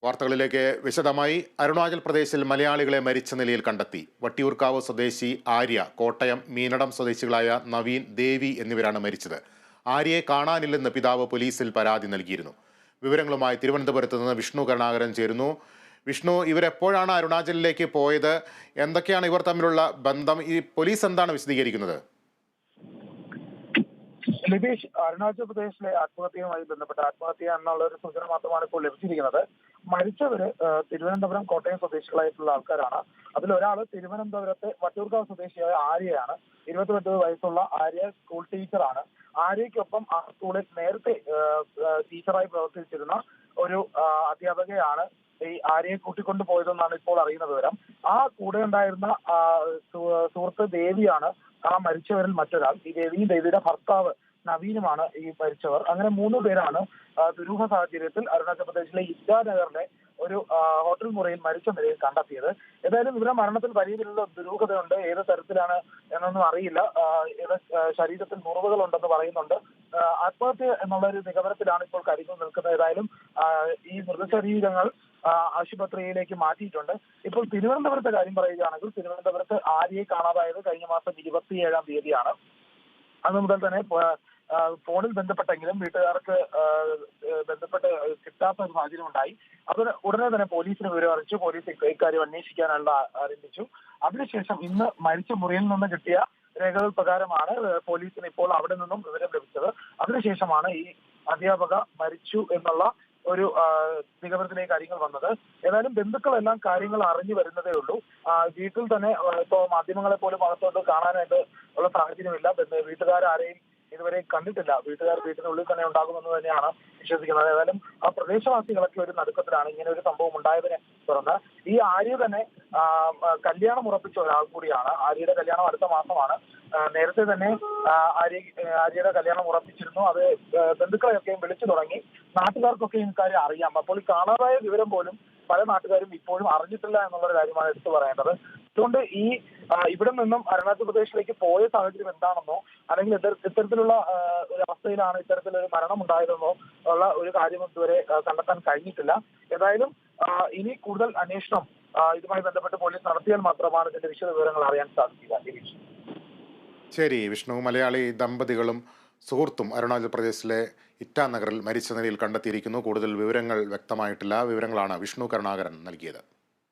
വാർത്തകളിലേക്ക് വിശദമായി. അരുണാചൽ പ്രദേശിൽ മലയാളികളെ മരിച്ച നിലയിൽ കണ്ടെത്തി. വട്ടിയൂർക്കാവ് സ്വദേശി ആര്യ, കോട്ടയം മീനടം സ്വദേശികളായ നവീൻ, ദേവി എന്നിവരാണ് മരിച്ചത്. ആര്യയെ കാണാനില്ലെന്ന് പിതാവ് പോലീസിൽ പരാതി നൽകിയിരുന്നു. വിവരങ്ങളുമായി തിരുവനന്തപുരത്ത് നിന്ന് വിഷ്ണു കരുണാകരൻ ചേരുന്നു. വിഷ്ണു, ഇവരെപ്പോഴാണ് അരുണാചലിലേക്ക് പോയത്? എന്തൊക്കെയാണ് ഇവർ തമ്മിലുള്ള ബന്ധം? ഈ പോലീസ് എന്താണ് വിശദീകരിക്കുന്നത്? ലിബീഷ്, അരുണാചൽ പ്രദേശിലെ ആത്മഹത്യയുമായി ബന്ധപ്പെട്ട ആത്മഹത്യ എന്നുള്ള ഒരു സൂചന മാത്രമാണ് ഇപ്പോൾ ലഭിച്ചിരിക്കുന്നത്. മരിച്ചവര് തിരുവനന്തപുരം, കോട്ടയം സ്വദേശികളായിട്ടുള്ള ആൾക്കാരാണ്. അതിലൊരാള് തിരുവനന്തപുരത്തെ വട്ടിയൂർക്കാവ് സ്വദേശിയായ ആര്യയാണ്. 29 വയസ്സുള്ള ആര്യ സ്കൂൾ ടീച്ചറാണ്. ആര്യയ്ക്കൊപ്പം ആ സ്കൂളിൽ നേരത്തെ ടീച്ചറായി പ്രവർത്തിച്ചിരുന്ന ഒരു അധ്യാപകയാണ് ഈ ആര്യയെ കൂട്ടിക്കൊണ്ടു പോയതെന്നാണ് ഇപ്പോൾ അറിയുന്ന വിവരം. ആ കൂടെ ഉണ്ടായിരുന്ന സുഹൃത്ത് ദേവിയാണ് ആ മരിച്ചവരിൽ മറ്റൊരാൾ. ഈ ദേവിയുടെ ഭർത്താവ് നവീനുമാണ് ഈ മരിച്ചവർ. അങ്ങനെ 3 പേരാണ് ദുരൂഹ സാഹചര്യത്തിൽ അരുണാചൽ പ്രദേശിലെ ഇറ്റാനഗറിലെ ഒരു ഹോട്ടൽ മുറിയിൽ മരിച്ച നിലയിൽ കണ്ടെത്തിയത്. ഏതായാലും ഇവരുടെ മരണത്തിൽ വലിയ രീതിയിലുള്ള ദുരൂഹതയുണ്ട്. ഏത് തരത്തിലാണ് എന്നൊന്നും അറിയില്ല. ശരീരത്തിൽ മുറിവുകൾ ഉണ്ടെന്ന് പറയുന്നുണ്ട്. ആത്മഹത്യ എന്നുള്ള ഒരു നിഗമനത്തിലാണ് ഇപ്പോൾ കാര്യങ്ങൾ നിൽക്കുന്നത്. ഏതായാലും ഈ മൃതശരീരങ്ങൾ ആശുപത്രിയിലേക്ക് മാറ്റിയിട്ടുണ്ട്. ഇപ്പോൾ തിരുവനന്തപുരത്തെ കാര്യം പറയുകയാണെങ്കിൽ, തിരുവനന്തപുരത്ത് ആര്യയെ കാണാതായത് കഴിഞ്ഞ മാസം 27-ാം തീയതിയാണ്. അന്ന് മുതൽ തന്നെ ഫോണിൽ ബന്ധപ്പെട്ടെങ്കിലും വീട്ടുകാർക്ക് ബന്ധപ്പെട്ട് കിട്ടാത്ത ഒരു സാഹചര്യം ഉണ്ടായി. അതിന് ഉടനെ തന്നെ പോലീസിന് വിവരം അറിയിച്ചു. പോലീസ് ഇക്കാര്യം അന്വേഷിക്കാനുള്ള ആരംഭിച്ചു. അതിനുശേഷം ഇന്ന് മരിച്ച മുറിയിൽ നിന്ന് കിട്ടിയ രേഖകൾ പ്രകാരമാണ് പോലീസിന് ഇപ്പോൾ അവിടെ നിന്നും വിവരം ലഭിച്ചത്. അതിനുശേഷമാണ് ഈ അധ്യാപക മരിച്ചു എന്നുള്ള ഒരു നിഗമനത്തിലേക്ക് കാര്യങ്ങൾ വന്നത്. ഏതായാലും ബന്ധുക്കളെല്ലാം കാര്യങ്ങൾ അറിഞ്ഞു വരുന്നതേ ഉള്ളൂ. വീട്ടിൽ തന്നെ ഇപ്പോൾ മാധ്യമങ്ങളെ പോലും അകത്തോട്ട് കാണാനായിട്ട് ഉള്ള സാഹചര്യമില്ല. വീട്ടുകാരെയും ഇതുവരെ കണ്ടിട്ടില്ല. വീട്ടുകാർ വീട്ടിനുള്ളിൽ തന്നെ ഉണ്ടാകുമെന്ന് തന്നെയാണ് വിശ്വസിക്കുന്നത്. ഏതായാലും ആ പ്രദേശവാസികളൊക്കെ ഒരു നടുക്കത്തിലാണ് ഇങ്ങനെ ഒരു സംഭവം ഉണ്ടായതിനെ തുടർന്ന്. ഈ ആര്യ തന്നെ കല്യാണം ഉറപ്പിച്ച ഒരാൾ കൂടിയാണ്. ആര്യയുടെ കല്യാണം അടുത്ത മാസമാണ്. നേരത്തെ തന്നെ ആര്യയുടെ കല്യാണം ഉറപ്പിച്ചിരുന്നു. അത് ബന്ധുക്കളെയൊക്കെയും വിളിച്ചു തുടങ്ങി. നാട്ടുകാർക്കൊക്കെയും ഇക്കാര്യം അറിയാം. അപ്പോൾ ഈ കാണാതായ വിവരം പോലും പല നാട്ടുകാരും ഇപ്പോഴും അറിഞ്ഞിട്ടില്ല എന്നുള്ള കാര്യമാണ് എടുത്തു പറയേണ്ടത്. അതുകൊണ്ട് ഈ ഇവിടെ നിന്നും അരുണാചൽ പ്രദേശിലേക്ക് പോയ സാഹചര്യം എന്താണെന്നോ, അല്ലെങ്കിൽ ഇത്തരത്തിലുള്ള ഒരു അവസ്ഥയിലാണ് ഇത്തരത്തിലൊരു മരണം ഉണ്ടായതെന്നോ ഉള്ള ഒരു കാര്യം ഇതുവരെ കണ്ടെത്താൻ കഴിഞ്ഞിട്ടില്ല. ഏതായാലും ഇനി കൂടുതൽ അന്വേഷണം ഇതുമായി ബന്ധപ്പെട്ട് പോലീസ് നടത്തിയാൽ മാത്രമാണ് ഇതിന്റെ വിശദ വിവരങ്ങൾ അറിയാൻ സാധിക്കുക. ശരി വിഷ്ണു. മലയാളി ദമ്പതികളും സുഹൃത്തും അരുണാചൽ പ്രദേശിലെ ഇറ്റാനഗറിൽ മരിച്ച നിലയിൽ കണ്ടെത്തിയിരിക്കുന്നു. കൂടുതൽ വിവരങ്ങൾ വ്യക്തമായിട്ടില്ല. വിവരങ്ങളാണ് വിഷ്ണു കരുണാകരൻ നൽകിയത്.